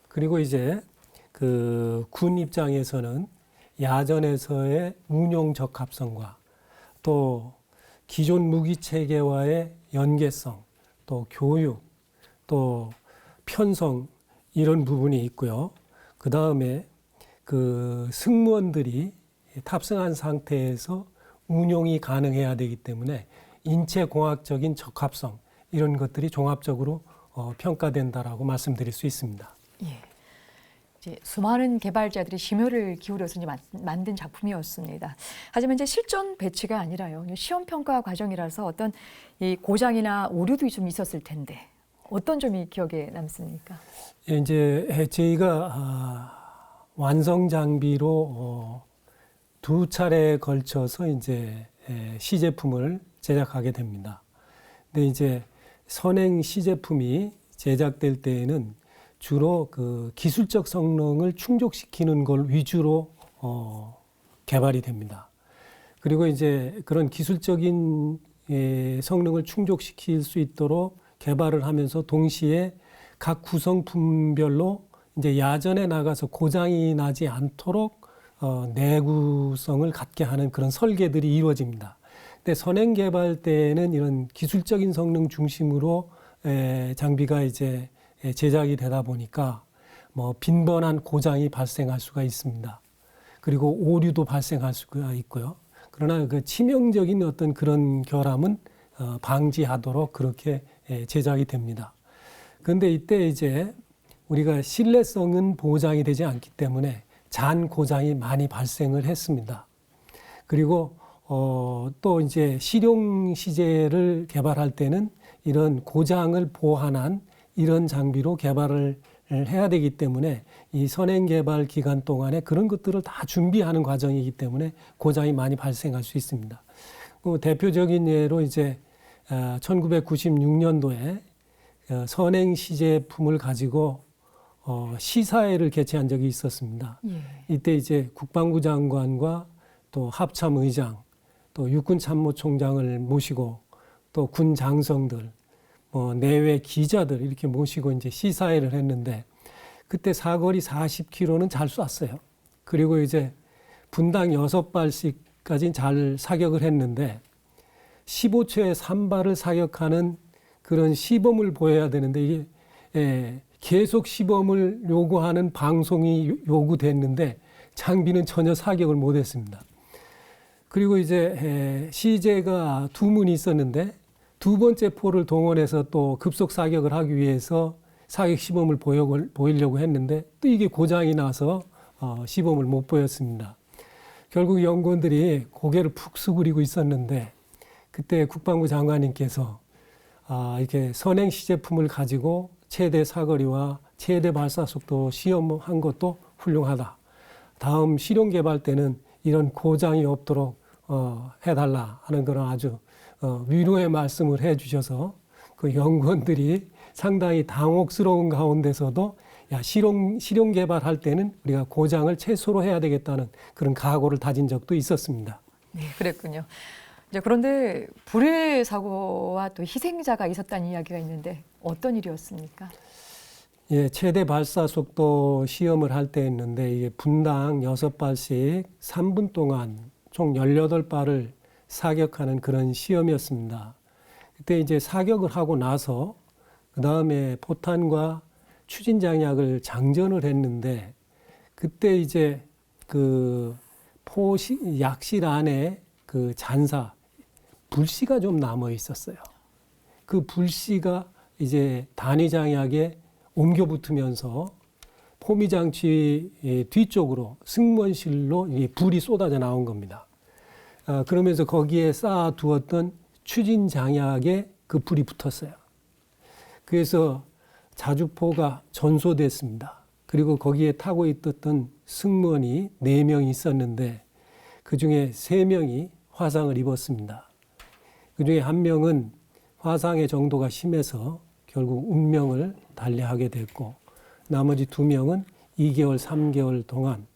그리고 이제 그 군 입장에서는 야전에서의 운용 적합성과 또 기존 무기 체계와의 연계성, 또 교육, 또 편성 이런 부분이 있고요. 그 다음에 그 승무원들이 탑승한 상태에서 운용이 가능해야 되기 때문에 인체공학적인 적합성 이런 것들이 종합적으로 평가된다라고 말씀드릴 수 있습니다. 예. 이제 수많은 개발자들이 심혈을 기울여서 이제 만든 작품이었습니다. 하지만 이제 실전 배치가 아니라요. 시험 평가 과정이라서 어떤 이 고장이나 오류도 좀 있었을 텐데 어떤 점이 기억에 남습니까? 예, 이제 저희가 완성 장비로 두 차례에 걸쳐서 이제 시제품을 제작하게 됩니다. 근데 이제 선행 시제품이 제작될 때에는 주로 그 기술적 성능을 충족시키는 걸 위주로 개발이 됩니다. 그리고 이제 그런 기술적인 성능을 충족시킬 수 있도록 개발을 하면서 동시에 각 구성품별로 이제 야전에 나가서 고장이 나지 않도록 내구성을 갖게 하는 그런 설계들이 이루어집니다. 근데 선행 개발 때에는 이런 기술적인 성능 중심으로 장비가 이제 제작이 되다 보니까 뭐 빈번한 고장이 발생할 수가 있습니다. 그리고 오류도 발생할 수가 있고요. 그러나 그 치명적인 어떤 그런 결함은 방지하도록 그렇게 제작이 됩니다. 그런데 이때 이제 우리가 신뢰성은 보장이 되지 않기 때문에 잔 고장이 많이 발생을 했습니다. 그리고 또 이제 실용 시제를 개발할 때는 이런 고장을 보완한 이런 장비로 개발을 해야 되기 때문에 이 선행 개발 기간 동안에 그런 것들을 다 준비하는 과정이기 때문에 고장이 많이 발생할 수 있습니다. 대표적인 예로 이제 1996년도에 선행 시제품을 가지고 시사회를 개최한 적이 있었습니다. 예. 이때 이제 국방부 장관과 또 합참의장, 또 육군참모총장을 모시고 또 군 장성들, 내외 기자들 이렇게 모시고 이제 시사회를 했는데 그때 사거리 40km는 잘 쐈어요. 그리고 이제 분당 6발씩까지 잘 사격을 했는데 15초에 3발을 사격하는 그런 시범을 보여야 되는데 이게 계속 시범을 요구하는 방송이 요구됐는데 장비는 전혀 사격을 못했습니다. 그리고 이제 시제가 두 문이 있었는데 두 번째 포를 동원해서 또 급속 사격을 하기 위해서 사격 시범을 보이려고 했는데 또 이게 고장이 나서 시범을 못 보였습니다. 결국 연구원들이 고개를 푹 숙이고 있었는데 그때 국방부 장관님께서 이렇게 선행 시제품을 가지고 최대 사거리와 최대 발사 속도 시험한 것도 훌륭하다. 다음 실용 개발 때는 이런 고장이 없도록 해달라 하는 그런 아주 위로의 말씀을 해주셔서 그 연구원들이 상당히 당혹스러운 가운데서도 실용 개발할 때는 우리가 고장을 최소로 해야 되겠다는 그런 각오를 다진 적도 있었습니다. 네, 그랬군요. 이제 그런데 불의 사고와 또 희생자가 있었다는 이야기가 있는데 어떤 일이었습니까? 예, 최대 발사 속도 시험을 할 때였는데 이게 분당 6발씩 3분 동안 총 18발을 사격하는 그런 시험이었습니다. 그때 이제 사격을 하고 나서 그 다음에 포탄과 추진 장약을 장전을 했는데 그때 이제 그 약실 안에 그 잔사 불씨가 좀 남아 있었어요. 그 불씨가 이제 단위 장약에 옮겨 붙으면서 포미 장치 뒤쪽으로 승무원실로 불이 쏟아져 나온 겁니다. 그러면서 거기에 쌓아두었던 추진 장약에 그 불이 붙었어요. 그래서 자주포가 전소됐습니다. 그리고 거기에 타고 있었던 승무원이 4명이 있었는데 그중에 3명이 화상을 입었습니다. 그중에 1명은 화상의 정도가 심해서 결국 운명을 달리하게 됐고 나머지 2명은 2개월, 3개월 동안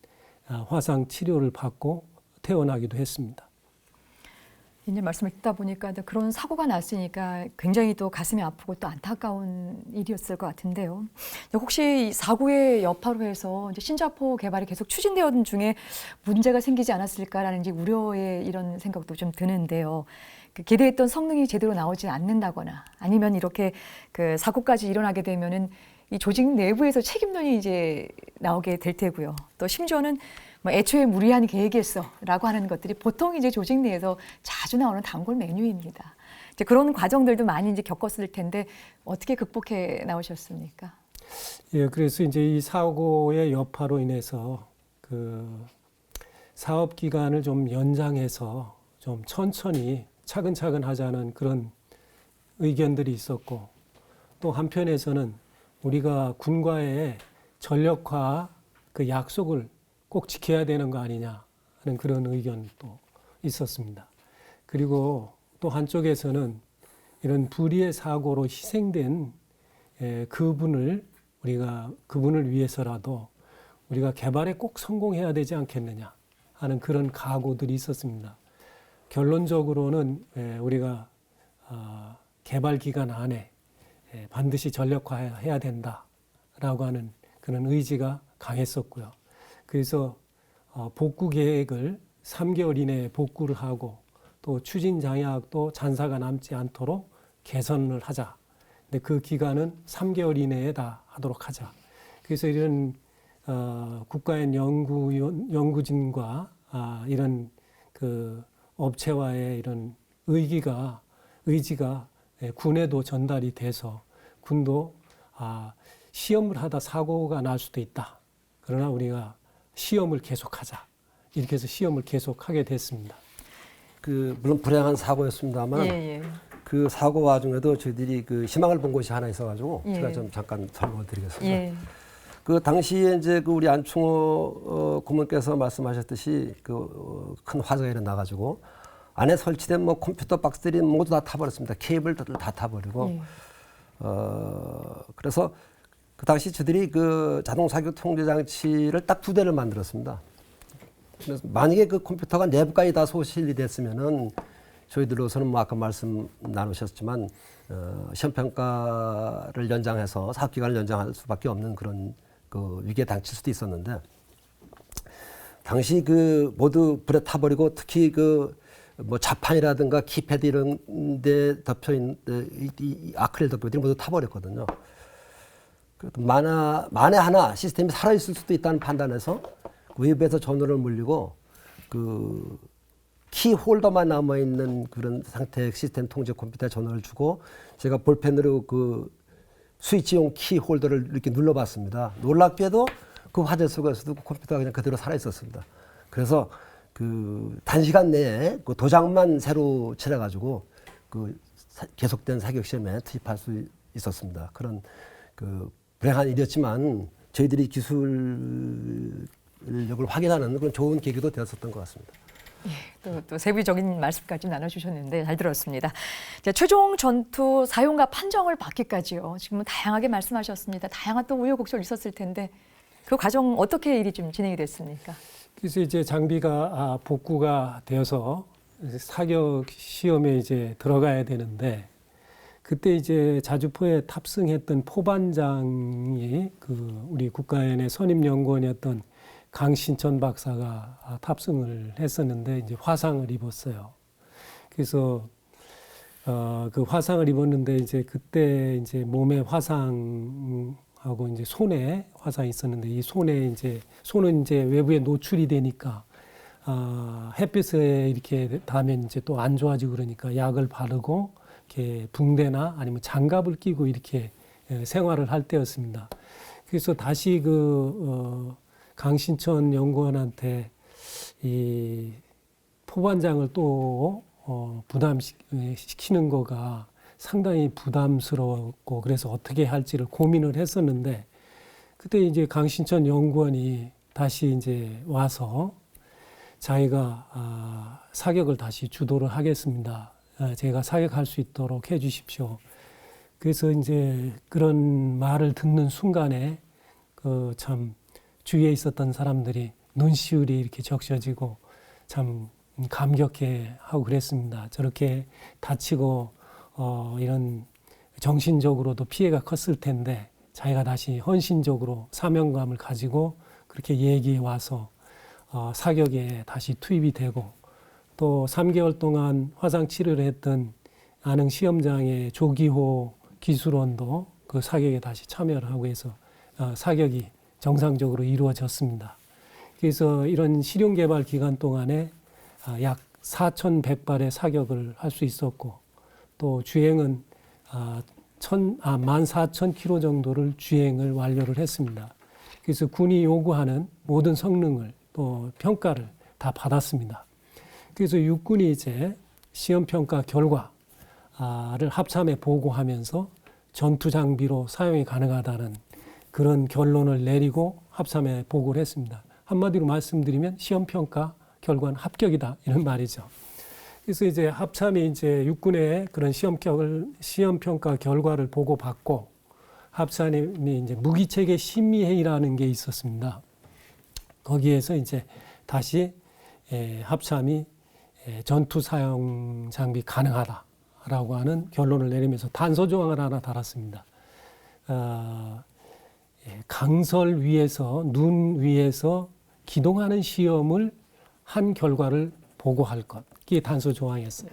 화상 치료를 받고 퇴원하기도 했습니다. 이제 말씀을 듣다 보니까 그런 사고가 났으니까 굉장히 또 가슴이 아프고 또 안타까운 일이었을 것 같은데요. 혹시 이 사고의 여파로 해서 이제 신자포 개발이 계속 추진되었던 중에 문제가 생기지 않았을까라는 이제 우려의 이런 생각도 좀 드는데요. 기대했던 성능이 제대로 나오지 않는다거나 아니면 이렇게 그 사고까지 일어나게 되면은 이 조직 내부에서 책임론이 이제 나오게 될 테고요. 또 심지어는 뭐 애초에 무리한 계획이었어라고 하는 것들이 보통 이제 조직 내에서 자주 나오는 단골 메뉴입니다. 이제 그런 과정들도 많이 이제 겪었을 텐데 어떻게 극복해 나오셨습니까? 예, 그래서 이제 이 사고의 여파로 인해서 그 사업 기간을 좀 연장해서 좀 천천히 차근차근 하자는 그런 의견들이 있었고 또 한편에서는 우리가 군과의 전력화 그 약속을 꼭 지켜야 되는 거 아니냐 하는 그런 의견도 있었습니다. 그리고 또 한쪽에서는 이런 불의의 사고로 희생된 그분을 위해서라도 우리가 개발에 꼭 성공해야 되지 않겠느냐 하는 그런 각오들이 있었습니다. 결론적으로는 우리가 개발 기간 안에 반드시 전력화해야 된다라고 하는 그런 의지가 강했었고요. 그래서 복구 계획을 3개월 이내에 복구를 하고 또 추진 장약도 잔사가 남지 않도록 개선을 하자. 근데 그 기간은 3개월 이내에 다 하도록 하자. 그래서 이런 국가의 연구진과 이런 그 업체와의 이런 의지가 군에도 전달이 돼서 군도 시험을 하다 사고가 날 수도 있다. 그러나 우리가 시험을 계속하자. 이렇게 해서 시험을 계속하게 됐습니다. 물론 불행한 사고였습니다만 그 사고 와중에도 저희들이 그 희망을 본 곳이 하나 있어가지고 제가 좀 잠깐 설명을 드리겠습니다. 그 당시에 이제 그 우리 안충호 고문께서 말씀하셨듯이 그 큰 화재가 일어나가지고 안에 설치된 뭐 컴퓨터 박스들이 모두 다 타버렸습니다. 케이블들을 다 타버리고 그래서 그 당시 저희들이 그 자동 사격 통제 장치를 딱 2대를 만들었습니다. 그래서 만약에 그 컴퓨터가 내부까지 다 소실이 됐으면은 저희들로서는 뭐 아까 말씀 나누셨지만 시험 평가를 연장해서 사업 기간을 연장할 수밖에 없는 그런 그 위기에 당칠 수도 있었는데 당시 그 모두 불에 타버리고 특히 그 뭐 자판이라든가 키패드 이런 데 덮여 있는 이 아크릴 덮여들이 모두 타버렸거든요. 만에 하나 시스템이 살아있을 수도 있다는 판단에서 외부에서 전원을 물리고 그 키 홀더만 남아있는 그런 상태의 시스템 통제 컴퓨터에 전원을 주고 제가 볼펜으로 그 스위치용 키 홀더를 이렇게 눌러봤습니다. 놀랍게도 그 화재 속에서도 그 컴퓨터가 그냥 그대로 살아있었습니다. 그래서 그 단시간 내에 그 도장만 새로 칠해가지고 그 계속된 사격 시험에 투입할 수 있었습니다. 그런 그 불행한 일이었지만 저희들이 기술력을 확인하는 그런 좋은 계기도 되었었던 것 같습니다. 또 세부적인 말씀까지 나눠주셨는데 잘 들었습니다. 최종 전투 사용과 판정을 받기까지요. 지금은 다양하게 말씀하셨습니다. 다양한 또 우여곡절 있었을 텐데 그 과정 어떻게 일이 좀 진행이 됐습니까? 그래서 이제 장비가 복구가 되어서 사격 시험에 이제 들어가야 되는데 그때 이제 자주포에 탑승했던 포반장이 그 우리 국가연의 선임연구원이었던 강신천 박사가 탑승을 했었는데 이제 화상을 입었어요. 그래서 그 화상을 입었는데 이제 그때 이제 몸에 화상하고 이제 손에 화상이 있었는데 이 손은 이제 외부에 노출이 되니까 햇빛에 이렇게 닿으면 이제 또 안 좋아지고 그러니까 약을 바르고 이렇게 붕대나 아니면 장갑을 끼고 이렇게 생활을 할 때였습니다. 그래서 다시 강신천 연구원한테 이 포반장을 또 부담시키는 거가 상당히 부담스러웠고 그래서 어떻게 할지를 고민을 했었는데 그때 이제 강신천 연구원이 다시 이제 와서 자기가 사격을 다시 주도를 하겠습니다. 제가 사격할 수 있도록 해 주십시오. 그래서 이제 그런 말을 듣는 순간에 그 참 주위에 있었던 사람들이 눈시울이 이렇게 적셔지고 참 감격해 하고 그랬습니다. 저렇게 다치고 이런 정신적으로도 피해가 컸을 텐데 자기가 다시 헌신적으로 사명감을 가지고 그렇게 얘기해 와서 사격에 다시 투입이 되고 또 3개월 동안 화상 치료를 했던 안흥 시험장의 조기호 기술원도 그 사격에 다시 참여를 하고 해서 사격이 정상적으로 이루어졌습니다. 그래서 이런 실용 개발 기간 동안에 약 4,100발의 사격을 할 수 있었고 또 주행은 14,000km 정도를 주행을 완료를 했습니다. 그래서 군이 요구하는 모든 성능을 또 평가를 다 받았습니다. 그래서 육군이 이제 시험 평가 결과를 합참에 보고하면서 전투 장비로 사용이 가능하다는 그런 결론을 내리고 합참에 보고를 했습니다. 한마디로 말씀드리면 시험 평가 결과는 합격이다 이런 말이죠. 그래서 이제 합참이 이제 육군의 그런 시험 평가 결과를 보고받고 합참이 이제 무기체계 심의회의라는 게 있었습니다. 거기에서 이제 다시 합참이 전투 사용 장비 가능하다라고 하는 결론을 내리면서 단서 조항을 하나 달았습니다. 강설 위에서 눈 위에서 기동하는 시험을 한 결과를 보고할 것. 이게 단서 조항이었어요.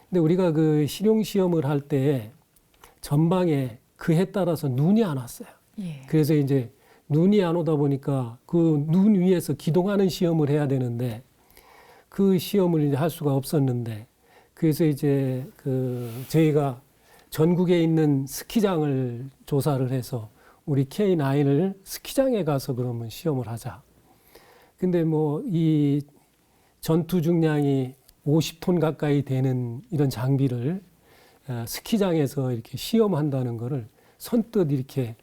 근데 우리가 그 실용 시험을 할 때 전방에 그해 따라서 눈이 안 왔어요. 예. 그래서 이제 눈이 안 오다 보니까 그 눈 위에서 기동하는 시험을 해야 되는데 그 시험을 이제 할 수가 없었는데 그래서 이제 저희가 전국에 있는 스키장을 조사를 해서 우리 K9을 스키장에 가서 그러면 시험을 하자. 근데 뭐 이 전투 중량이 50톤 가까이 되는 이런 장비를 스키장에서 이렇게 시험한다는 거를 선뜻 이렇게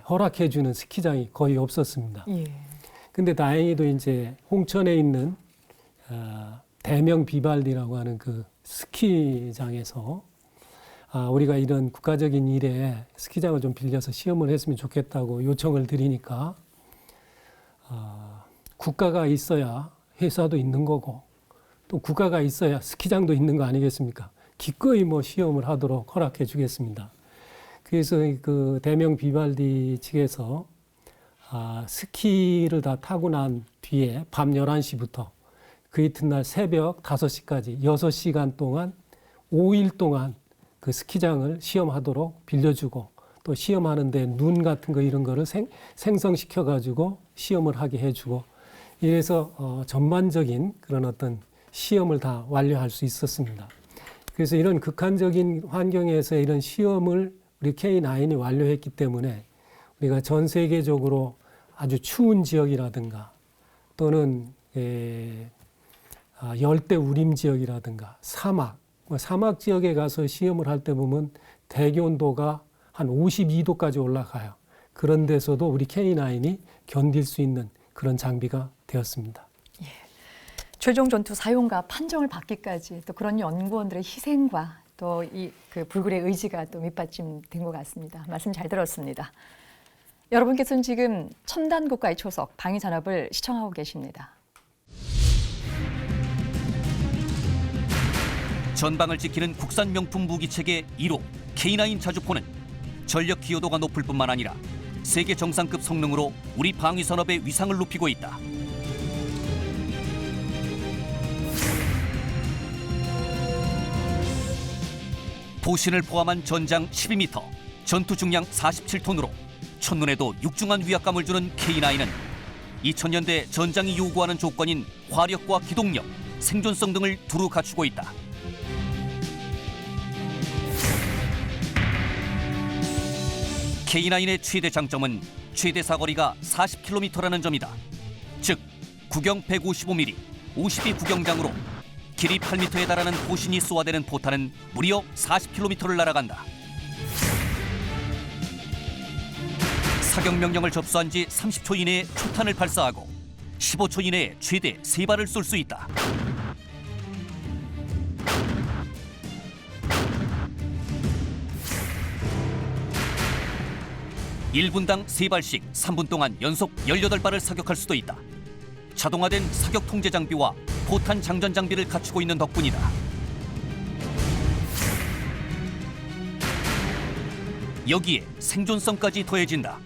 허락해 주는 스키장이 거의 없었습니다. 예. 근데 다행히도 이제 홍천에 있는 대명 비발디라고 하는 그 스키장에서 우리가 이런 국가적인 일에 스키장을 좀 빌려서 시험을 했으면 좋겠다고 요청을 드리니까 국가가 있어야 회사도 있는 거고 또 국가가 있어야 스키장도 있는 거 아니겠습니까? 기꺼이 뭐 시험을 하도록 허락해 주겠습니다. 그래서 그 대명 비발디 측에서 스키를 다 타고 난 뒤에 밤 11시부터 그 이튿날 새벽 5시까지 6시간 동안 5일 동안 그 스키장을 시험하도록 빌려주고 또 시험하는데 눈 같은 거 이런 거를 생성시켜 가지고 시험을 하게 해주고 이래서 전반적인 그런 어떤 시험을 다 완료할 수 있었습니다. 그래서 이런 극한적인 환경에서 이런 시험을 우리 K9이 완료했기 때문에 우리가 전 세계적으로 아주 추운 지역이라든가 또는 열대 우림 지역이라든가 사막 지역에 가서 시험을 할 때 보면 대기 온도가 한 52도까지 올라가요. 그런 데서도 우리 K9이 견딜 수 있는 그런 장비가 되었습니다. 예. 최종 전투 사용과 판정을 받기까지 또 그런 연구원들의 희생과 또 이 그 불굴의 의지가 또 밑받침된 것 같습니다. 말씀 잘 들었습니다. 여러분께서는 지금 첨단 국가의 초석 방위산업을 시청하고 계십니다. 전방을 지키는 국산 명품 무기체계 1호 K9 자주포는 전력 기여도가 높을 뿐만 아니라 세계 정상급 성능으로 우리 방위산업의 위상을 높이고 있다. 도신을 포함한 전장 12m, 전투 중량 47톤으로 첫눈에도 육중한 위압감을 주는 K9은 2000년대 전장이 요구하는 조건인 화력과 기동력, 생존성 등을 두루 갖추고 있다. K9의 최대 장점은 최대 사거리가 40km라는 점이다. 즉, 구경 155mm, 52 구경장으로 길이 8m에 달하는 포신이 쏘아대는 포탄은 무려 40km를 날아간다. 사격 명령을 접수한 지 30초 이내에 초탄을 발사하고 15초 이내에 최대 3발을 쏠 수 있다. (1분당) 3발씩 3분 동안 연속 18발을 사격할 수도 있다. 자동화된 사격 통제 장비와 포탄 장전 장비를 갖추고 있는 덕분이다. 여기에 생존성까지 더해진다.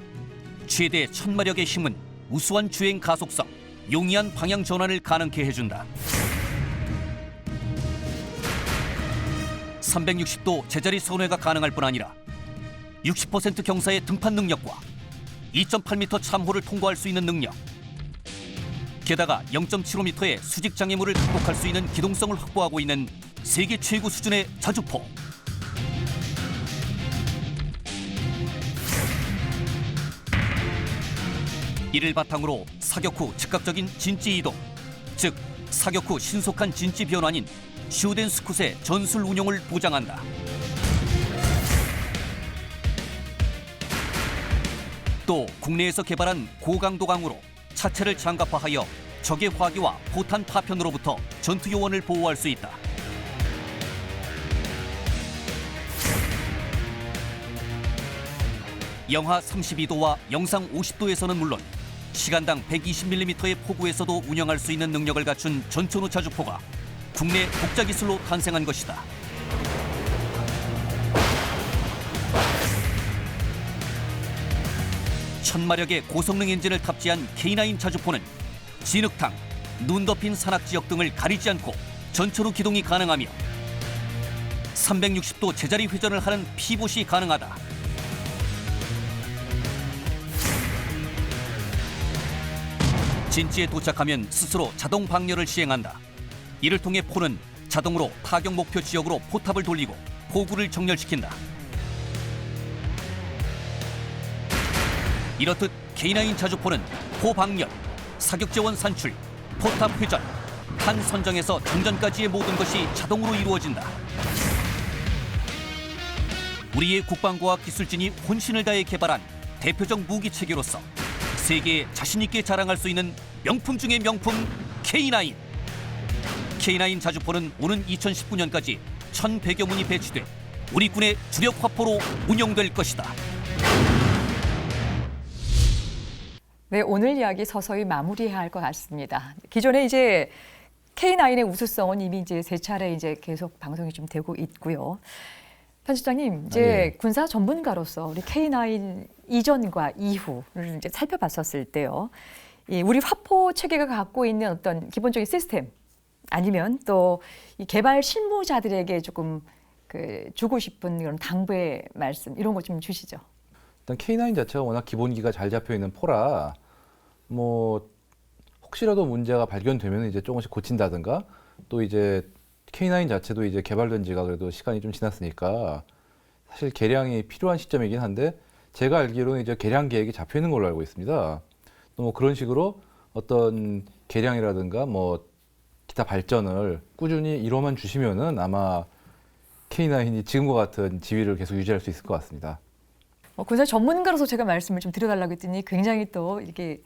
최대 1000마력의 힘은 우수한 주행 가속성, 용이한 방향 전환을 가능케 해준다. 360도 제자리 선회가 가능할 뿐 아니라 60% 경사의 등판 능력과 2.8m 참호를 통과할 수 있는 능력, 게다가 0.75m의 수직 장애물을 극복할 수 있는 기동성을 확보하고 있는 세계 최고 수준의 자주포. 이를 바탕으로 사격 후 즉각적인 진지 이동, 즉 사격 후 신속한 진지 변환인 슈덴 스쿠트의 전술 운용을 보장한다. 또 국내에서 개발한 고강도강으로 차체를 장갑화하여 적의 화기와 포탄 파편으로부터 전투 요원을 보호할 수 있다. 영하 32도와 영상 50도에서는 물론 시간당 120mm의 폭우에서도 운영할 수 있는 능력을 갖춘 전천후 자주포가 국내 독자 기술로 탄생한 것이다. 천마력의 고성능 엔진을 탑재한 K9 자주포는 진흙탕, 눈 덮인 산악 지역 등을 가리지 않고 전천후 기동이 가능하며 360도 제자리 회전을 하는 피봇이 가능하다. 진지에 도착하면 스스로 자동 방열을 시행한다. 이를 통해 포는 자동으로 타격 목표 지역으로 포탑을 돌리고 포구를 정렬시킨다. 이렇듯 K9 자주포는 포 방열, 사격 재원 산출, 포탑 회전, 탄 선정에서 장전까지의 모든 것이 자동으로 이루어진다. 우리의 국방부와 기술진이 혼신을 다해 개발한 대표적 무기 체계로서 세계에 자신 있게 자랑할 수 있는 명품 중의 명품 K9. K9 자주포는 오는 2019년까지 1,100여 문이 배치돼 우리 군의 주력 화포로 운영될 것이다. 네, 오늘 이야기 서서히 마무리해야 할 것 같습니다. 기존에 이제 K9의 우수성은 이미 이제 세 차례 이제 계속 방송이 좀 되고 있고요. 편집장님, 이제 네. 군사 전문가로서 우리 K9 이전과 이후를 이제 살펴봤었을 때요. 이 우리 화포 체계가 갖고 있는 어떤 기본적인 시스템 아니면 또 이 개발 실무자들에게 조금 주고 싶은 그런 당부의 말씀 이런 거 좀 주시죠. 일단 K9 자체가 워낙 기본기가 잘 잡혀 있는 포라 뭐 혹시라도 문제가 발견되면 이제 조금씩 고친다든가 또 이제 K9 자체도 이제 개발된 지가 그래도 시간이 좀 지났으니까 사실 개량이 필요한 시점이긴 한데 제가 알기로는 이제 개량 계획이 잡혀 있는 걸로 알고 있습니다. 또 뭐 그런 식으로 어떤 개량이라든가 뭐 기타 발전을 꾸준히 이뤄만 주시면은 아마 K9이 지금과 같은 지위를 계속 유지할 수 있을 것 같습니다. 군사 전문가로서 제가 말씀을 좀 드려달라고 했더니 굉장히 또 이렇게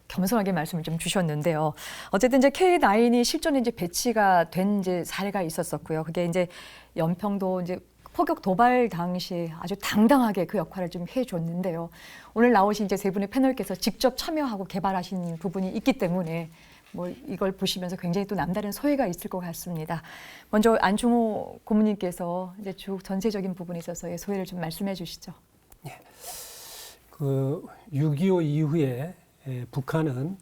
겸손하게 말씀을 좀 주셨는데요. 어쨌든 이제 K9이 실전에 이제 배치가 된 이제 사례가 있었었고요. 그게 이제 연평도 이제 포격 도발 당시 아주 당당하게 그 역할을 좀 해줬는데요. 오늘 나오신 이제 세 분의 패널께서 직접 참여하고 개발하신 부분이 있기 때문에 뭐 이걸 보시면서 굉장히 또 남다른 소회가 있을 것 같습니다. 먼저 안충호 고문님께서 이제 쭉 전체적인 부분에 있어서의 소회를 좀 말씀해 주시죠. 그 6.25 이후에 북한은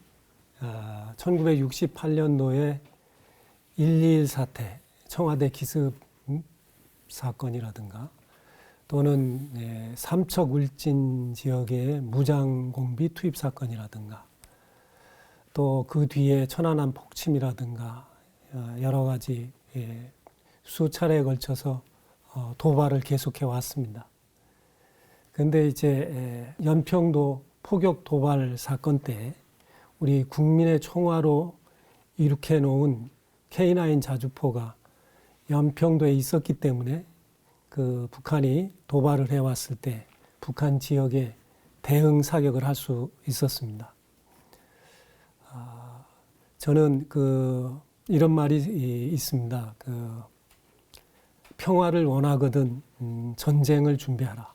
1968년도에 1.21 사태, 청와대 기습 사건이라든가 또는 삼척 울진 지역의 무장공비 투입 사건이라든가 또 그 뒤에 천안함 폭침이라든가 여러 가지 수차례에 걸쳐서 도발을 계속해 왔습니다. 그런데 이제 연평도 포격 도발 사건 때 우리 국민의 총화로 이룩해 놓은 K9 자주포가 연평도에 있었기 때문에 그 북한이 도발을 해왔을 때 북한 지역에 대응 사격을 할 수 있었습니다. 저는 이런 말이 있습니다. 평화를 원하거든 전쟁을 준비하라.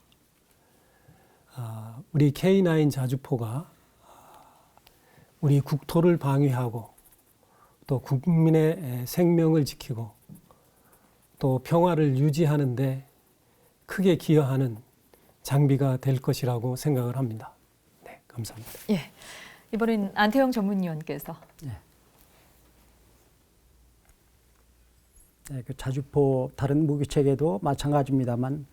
우리 K9 자주포가 우리 국토를 방위하고 또 국민의 생명을 지키고 또 평화를 유지하는데 크게 기여하는 장비가 될 것이라고 생각을 합니다. 네, 감사합니다. 예, 이번엔 안태영 전문위원께서. 네, 그 자주포 다른 무기 체계도 마찬가지입니다만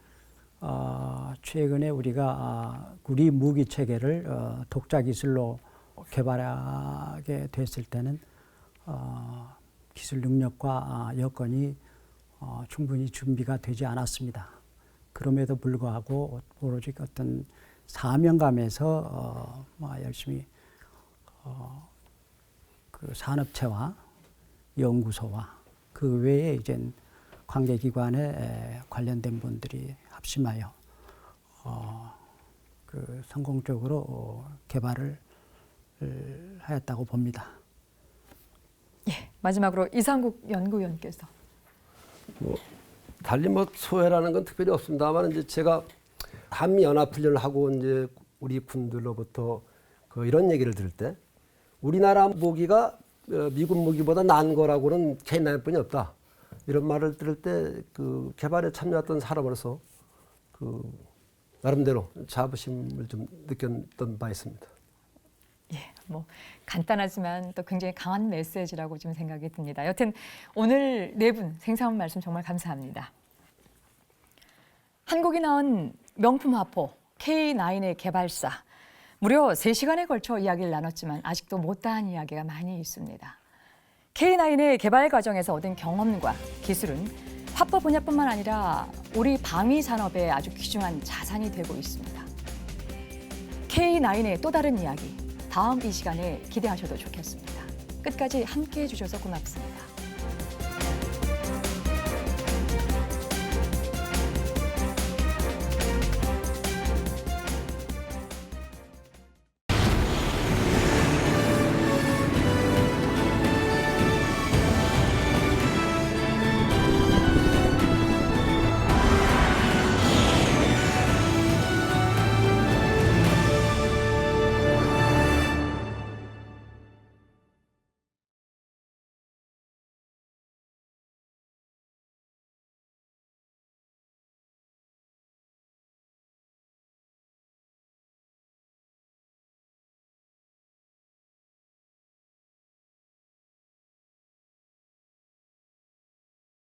최근에 우리가 우리 무기 체계를 독자 기술로 개발하게 됐을 때는 기술 능력과 여건이 충분히 준비가 되지 않았습니다. 그럼에도 불구하고 오로지 어떤 사명감에서 열심히 그 산업체와 연구소와 그 외에 이제 관계기관에 관련된 분들이 합심하여 성공적으로 개발을 하였다고 봅니다. 예, 마지막으로 이상국 연구위원께서. 달리 소회라는 건 특별히 없습니다만 이제 제가 한미 연합 훈련을 하고 이제 우리 군들로부터 이런 얘기를 들을 때 우리나라 무기가 미국 무기보다 나은 거라고는 K9뿐이 없다. 이런 말을 들을 때 개발에 참여했던 사람으로서 나름대로 자부심을 좀 느꼈던 바 있습니다. 예, 간단하지만 또 굉장히 강한 메시지라고 좀 생각이 듭니다. 여튼 오늘 네 분 생생한 말씀 정말 감사합니다. 한국이 낳은 명품 화포 K9의 개발사. 무려 3시간에 걸쳐 이야기를 나눴지만 아직도 못다한 이야기가 많이 있습니다. K9의 개발 과정에서 얻은 경험과 기술은 화포 분야뿐만 아니라 우리 방위 산업의 아주 귀중한 자산이 되고 있습니다. K9의 또 다른 이야기, 다음 이 시간에 기대하셔도 좋겠습니다. 끝까지 함께해 주셔서 고맙습니다.